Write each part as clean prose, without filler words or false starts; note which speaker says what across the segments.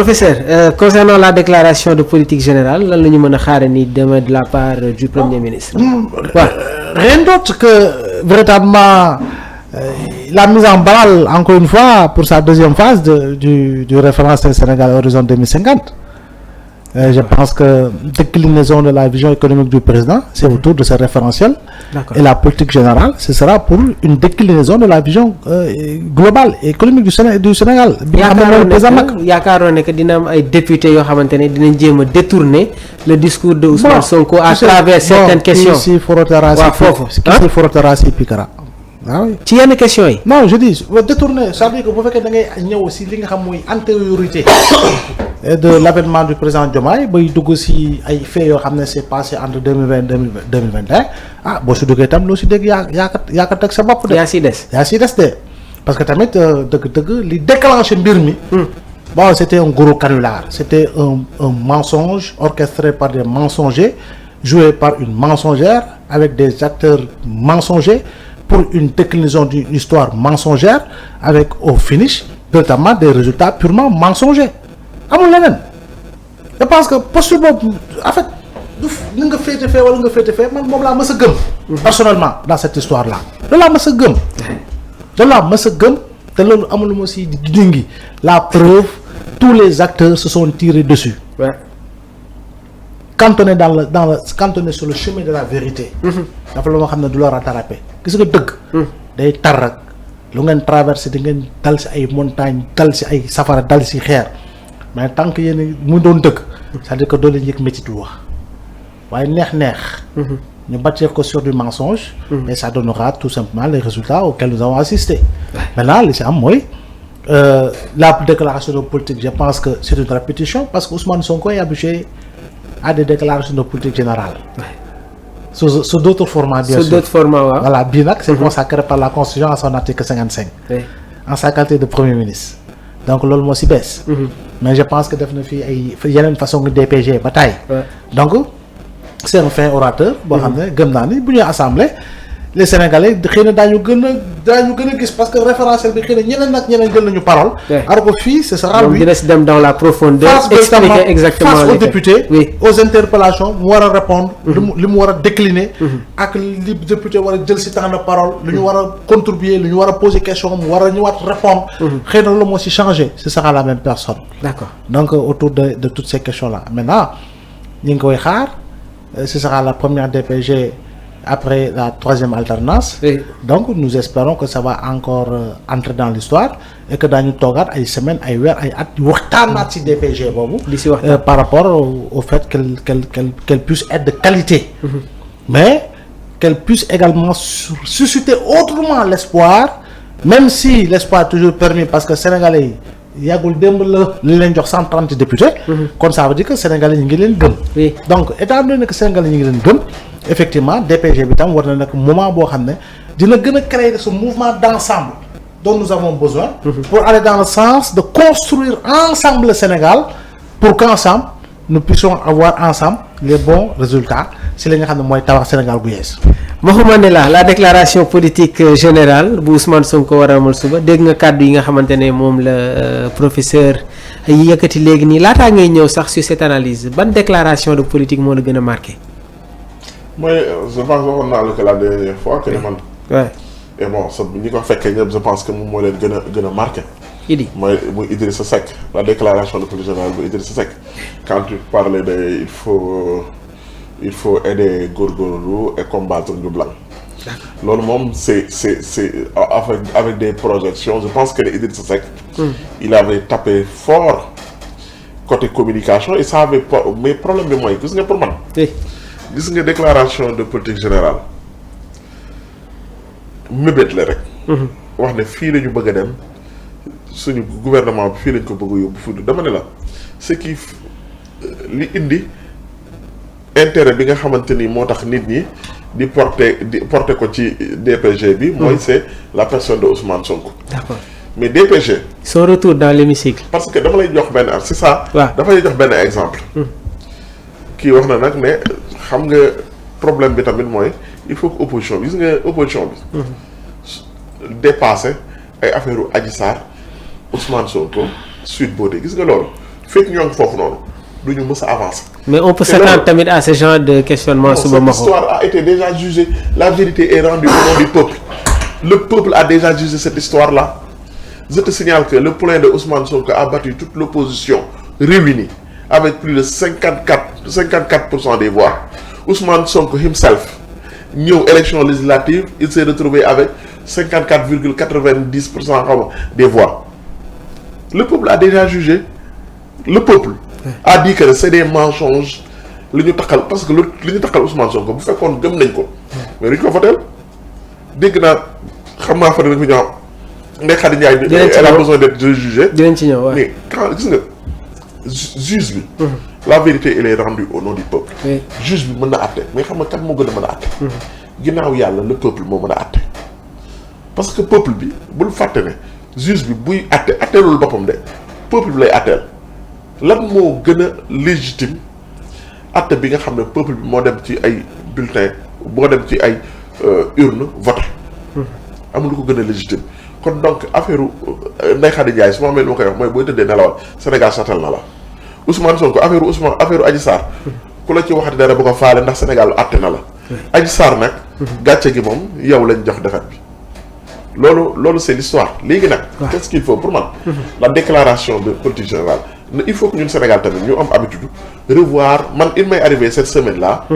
Speaker 1: Professeur, concernant la déclaration de politique générale lan la ñu mën a xaare ni demain de la part du Premier ministre.
Speaker 2: Rien d'autre que véritablement la mise en branle encore une fois pour sa deuxième phase du référentiel Sénégal Horizon 2050. Je pense que déclinaison de la vision économique du président, c'est autour de ce référentiel. Et la politique générale, ce sera pour une déclinaison de la vision globale et économique du Sénégal.
Speaker 1: yaakaaroon ne que dina am ay députés yoo xamante ne dinañ jéem a détourner le discours de Ousmane Sonko à travers certaines questions.
Speaker 2: Si frottera si frottera si piquera. Ah oui.
Speaker 1: ci yenn questions yi.
Speaker 2: Non, je dis détourner, ça veut dire que bu fekkee da ngay ñëw aussi li nga xam mooy antériorité de l'avènement du président Diomaye bay dugg si ay faits yoo xam ne c'est passé entre 2020 2021 ah boo si duggee itam loo si dégg yaa ko teg sa bopp de.
Speaker 1: yaa si des
Speaker 2: de parce que tamit dëgg-dëgg li déclenché mbir mi. Bon, c'était un gros canular, c'était un mensonge orchestré par des mensongers, joué par une mensongère avec des acteurs mensongers pour une déclinaison d'une histoire mensongère avec au finish notamment des résultats purement mensongers. amul leneen je pense que posture boobu en fait du ni nga féete fee wala nga féete fee man moom laa mës a gëm. personnellement dans cette histoire là. loolu laa mës a gëm te loolu amul lu ma si dingi la preuve tous les acteurs se sont tirés dessus.
Speaker 1: Ouais.
Speaker 2: Cantonné cantonné sur le chemin de la vérité. dafa lu ma xam ne du la rattrapé gis nga dëgg. day tar rek lu ngeen traversé di ngeen dal si ay montagnes dal si ay safara dal si xeer. mais tant que yéen mu doon dëgg c'est-à-dire que doo leen yëg métti du wax waaye neex ñu bâtir ko sur du mensonge et ça donnera tout simplement les résultats auxquels nous avons assisté maintenant li si am mooy la déclaration de politique je pense que c'est une répétition parce que Ousmane Sonko est habitué à des déclarations de politique générale sous d'autres formats bien sûr
Speaker 1: waaw
Speaker 2: voilà bii nag c'est consacré par la Constitution à son article 55 en sa qualité de Premier ministre donc loolu moo si bees. mais je pense que def na fii ay yeneen façon de DPG ba tey. donc c'est un fin orateur. boo xam ne gëm naa ni bu ñuy assemblée les Sénégalais xëy na daañu gën a gis parce que référentiel bi xëy na ñeneen jël nañu parole. alors que fii ce sera lui.
Speaker 1: dina si dem dans la profondeur. expliquer exactement
Speaker 2: face aux députés. aux interpellations mu war a répondre. li mu war a décliner. ak li député war a jël si temps de parole. lu ñu war a contribuer lu ñu war a poser question mu war a ñëwaat répondre. xëy na loolu moo si changé ce sera la même personne.
Speaker 1: D'accord.
Speaker 2: donc autour de toutes ces questions là maintenant ñu ngi koy xaar ce sera la première DPG. après la troisième alternance. Donc nous espérons que ça va encore entrer dans l'histoire et que daañu toogaat ay semaines ay weer ay at waxtaanaat ci DPG boobu. Par rapport au fait qu'elle puisse être de qualité. Mais qu'elle puisse également susciter autrement l'espoir, même si l'espoir est toujours permis parce que Sénégalais yi yàggul démb la li leen jox 130 députés. kon ça veut dire que Sénégalais ñi ngi leen gëm. Donc étant donné que Sénégalais ñi ngi leen gëm. Effectivement DPG bi tam war na nekk moment boo xam ne dina gën a créer ce mouvement d'ensemble dont nous avons besoin pour aller dans le sens de construire ensemble le Sénégal pour qu'ensemble nous puissions avoir ensemble les bons résultats si li nga xam ne mooy tabax Sénégal gu yees.
Speaker 1: Mahmoud la déclaration politique générale bu Ousmane Sonko war a amal suba dégg nga kàddu yi nga xamante ne moom la professeur yëkkati léegi nii laataa ngay ñëw sax sur cette analyse ban déclaration de politique moo la gën a marqué.
Speaker 3: mooy je pense waxoon naa la que la dernière fois que ne man. et bon sa ñi ko fekkee ñëpp je pense que moom moo leen gën a marqué. muy Idrissa Seck la déclaration de politique générale bu Idrissa Seck quand tu parlais de il faut aider góorgóorlu et combattre Njublang. loolu moom c'est avec des projections je pense que Idrissa Seck. il avait tapé fort côté communication et ça avait pas mais problème bi mooy gis nga pour man. gis nga déclaration de politique générale mébét la rek. wax ne fii la ñu bëgg a dem suñu gouvernement bi fii lañ ko bëgg a yóbbu fu dama ne la ce qui li indi intérêt bi nga xamante ni moo tax nit ñi di porter ko ci DPG bi. mooy c'est la personne de Ousmane Sonko.
Speaker 1: D'accord.
Speaker 3: mais DPG.
Speaker 1: son retour dans l'hémicycle.
Speaker 3: parce que dama lay jox benn c'est ça.
Speaker 1: waaw
Speaker 3: dafa lay jox benn exemple. kii wax na nag ne xam nga problème bi tamit mooy il faut que opposition bi gis nga opposition bi. dépasser ay affaire u Adji Sarr Ousmane Sonko Sweet Beauté gis nga loolu fekk ñoo ngi foofu noonu du ñu mës a avancer.
Speaker 1: mais on peut s'attendre tamit à ce genre de questionnement. suba ma
Speaker 3: cette histoire a été déjà jugée, la vérité est rendue au nom du peuple. Le peuple a déjà jugé cette histoire-là. Je te signale que le poulain de Ousmane Sonko a battu toute l'opposition réunie avec plus de 54% des voix. Ousmane Sonko himself, ñëw élection législative, il s'est retrouvé avec 54,90% des voix. Le peuple a déjà jugé. Le peuple a dit que c'est des mensonges. Parce que li ñu taxal Ousmane Sonko bu fekkoon gëm nañ ko mais duñ ko voté dégg naa xam naa fa dina ko ñëw Ndeye Khady Ndiaye elle a besoin d'être jugée.
Speaker 1: dinañ ci ñëw
Speaker 3: mais quand gis nga juge bi. la vérité elle est rendue au nom du peuple. juge bi mën na àtte mais xam nga kat moo gën a mën a àtte. ginnaaw yàlla le peuple moo mën a àtte. parce que peuple bi bul fàtte ne juge bi buy àtte àtteelul boppam de peuple bi lay àtteel lan moo gën a légitime àtte bi nga xam ne peuple bi moo dem ci ay bulletin moo dem ci ay urne voté. amul lu ko gën a légitime kon donc affaire Ndeye Khady Ndiaye su ma amee lu ma koy wax mooy booy tëddee nelawal Sénégal satal na la Ousmane Sonko affaire Adji Sarr ku la ci waxati dara bu ko faale ndax Sénégal àtte na la. Adji Sarr nag. gàcce gi moom yow lañ jox defet bi. loolu c'est l'histoire léegi nag. qu'est-ce qu'il faut pour man. la déclaration de politique générale il faut que ñun Sénégal tamit ñu am habitude revoir man il m'est arrivé cette semaine-là.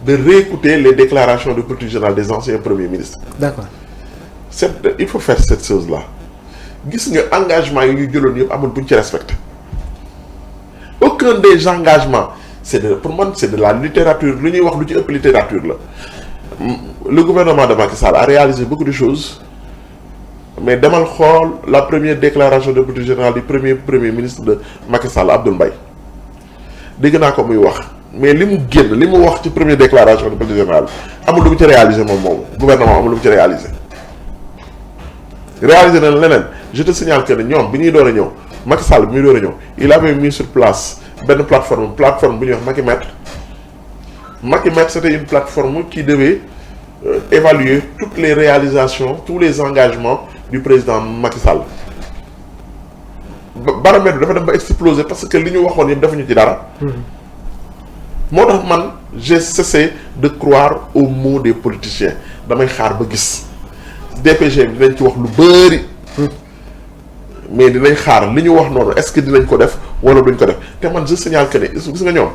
Speaker 3: de réécouter les déclarations de politique générale des anciens premiers ministres.
Speaker 1: D'accord.
Speaker 3: Il faut faire cette chose-là gis nga engagement yi ñu jëloon yëpp amul bu ñu ci respecté aucun des engagements pour man c'est de la littérature lu ñuy wax lu ci ëpp littérature la. Le gouvernement de Macky Sall a réalisé beaucoup de choses mais demal xool la première déclaration de politique générale du premier ministre de Macky Sall Abdoul Mbaye dégg naa ko muy wax mais li mu wax ci première déclaration de politique générale amul lu mu ci réalisé moom gouvernement amul lu mu ci réalisé na leneen je te signale que ne ñoom bi ñuy door a ñëw Macky Sall bi muy door a ñëw il avait mis sur place benn plateforme bu ñuy wax Macky-Mètre c'était une plateforme qui devait évaluer toutes les réalisations tous les engagements du président Macky Sall baromètre dafa dem ba exploser parce que li ñu waxoon yëpp defuñu ci dara. moo tax man j'ai cessé de croire aux mots des politiciens damay xaar ba gis DPG bi dinañ ci wax lu bari mais dinañ xaar li ñu wax noonu est-ce que dinañ ko def wala duñ ko def te man je signale que ne gis nga ñoom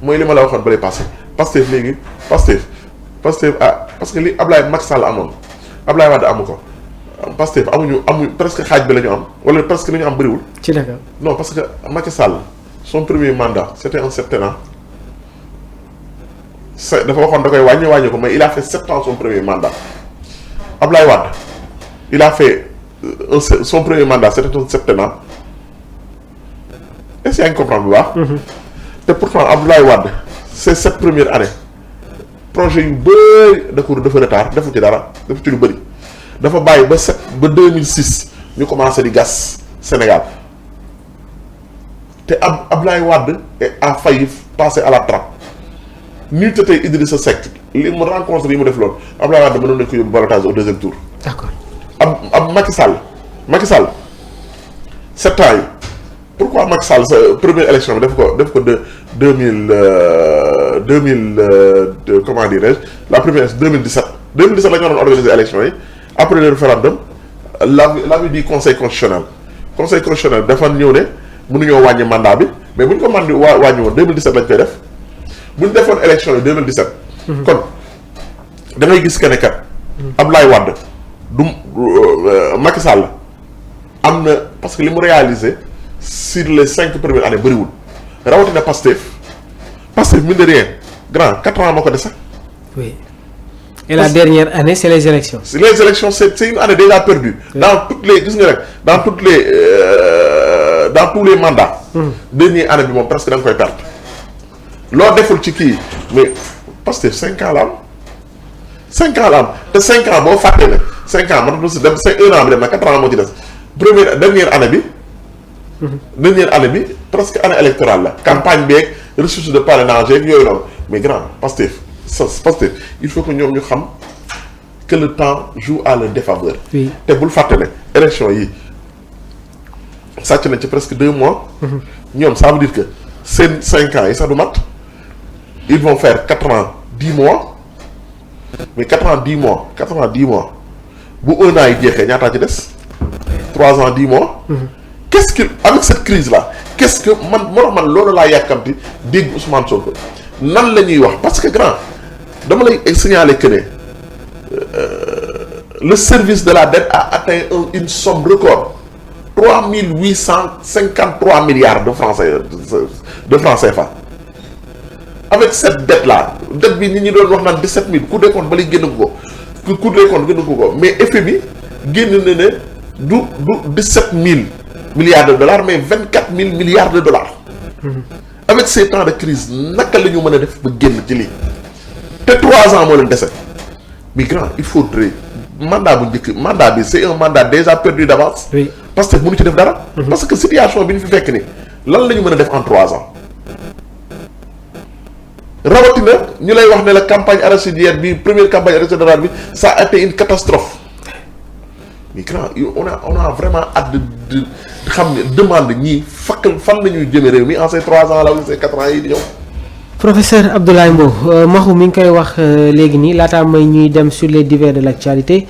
Speaker 3: mooy li ma la waxoon ba lay passé Pastef léegi Pastef parce que li Macky Sall amoon Ablaye Wade amu ko Pastef amuñu presque xaaj bi la ñu am wala presque li ñu am bëriwul.
Speaker 1: ci d'accord
Speaker 3: non parce que Macky Sall son premier mandat c'était un septennat dafa waxoon da koy wàññi ko mais il a fait 7 ans son premier mandat Ablaye Wade il a fait son premier mandat c'était un septennat est-ce que yaa ngi comprendre bu baax. te pourtant Abdoulaye Wade ces 7 premières années projet yu bëri dafa retard defu ci dara defu ci lu bëri dafa bàyyi ba 2006 ñu commencé di gas Sénégal te Abdoulaye Wade a failli passer à la trappe ni te tey Idrissa Seck li mu rencontre yi mu def loolu Abdoulaye Wade mënoon nañu ko yóbbu ballottage au deuxième tour.
Speaker 1: D'accord.
Speaker 3: Macky Sall 7 ans yi pourquoi Macky Sall sa première élection bi def ko de 2000 comment dirais-je la première 2017 la ñu waroon organiser élection yi après le référendum l'avis du conseil constitutionnel dafa ñëw ne mënuñoo wàññi mandat bi mais bu ñu ko wàññi woon 2017 lañ koy def bu ñu defoon élection yi 2017. kon da ngay gis que ne kat Abdoulaye Wade du Macky Sall am na parce que li mu réalisé sur les 5 premières années bëriwul rawatina Pastef mine de rien grand 4 ans moo ko dese.
Speaker 1: oui et la dernière année c'est les élections.
Speaker 3: les élections c'est une année déjà perdue. Oui. Dans tous les mandats. dernière année bi moom presque da nga koy perdre. loo deful ci kii mais Pastef 5 ans la am 5 ans la am te 5 ans boo fàttee ne 5 ans mënatu si dem 1 an bi dem na 4 ans moo ci des dernière année bi. dernière année bi presque année électorale la. campagne beeg ressources de parrainage yeeg yooyu noonu mais grand Pastef il faut que ñoom ñu xam que le temps joue à leur défaveur. te bul fàtte ne élection yi sàcc na ci presque 2 mois. ñoom ça veut dire que seen 5 ans yi sax du mat ils vont faire 4 ans 10 mois mais 4 ans 10 mois 4 ans 10 mois bu 1 an yi jeexee ñaataa ci des 3 ans 10 mois. qu'est-ce que avec cette crise là qu'est-ce que man moo tax man loolu laa yàkkamti dégg Ousmane Sonko nan la ñuy wax parce que grand dama lay signaler que ne le service de la dette a atteint une somme record 3853 milliards de francs CFA. Avec cette dette là dette bi nit ñi doon wax naan 17000 Cour des comptes ba lay génn ko Cour des comptes génn ko mais FMI génn na ne du 17000 milliards de dollars mais 24000 milliards de dollars. Avec ces temps de crise naka la ñu mën a def ba génn ci lii te 3 ans moo leen dese mais grand il faudrait mandat bu njëkk mandat bi c'est un mandat déjà perdu d'avance.
Speaker 1: Oui.
Speaker 3: parce que mënu ci def dara. parce que situation bi ñu fi fekk ni lan la ñu mën a def en 3 ans. rawatina ñu lay wax ne la campagne arachidière bi première campagne arachidière bi ça a été une catastrophe mais grand on a vraiment hâte de xam ne demande ñii fan la ñuy jëme réew mi en ces 3 ans là ou ces 4 ans yi di ñëw.
Speaker 1: Professeur Abdoulaye Mbow Maxu mi ngi koy wax léegi nii laataa may ñuy dem sur les divers de l'actualité.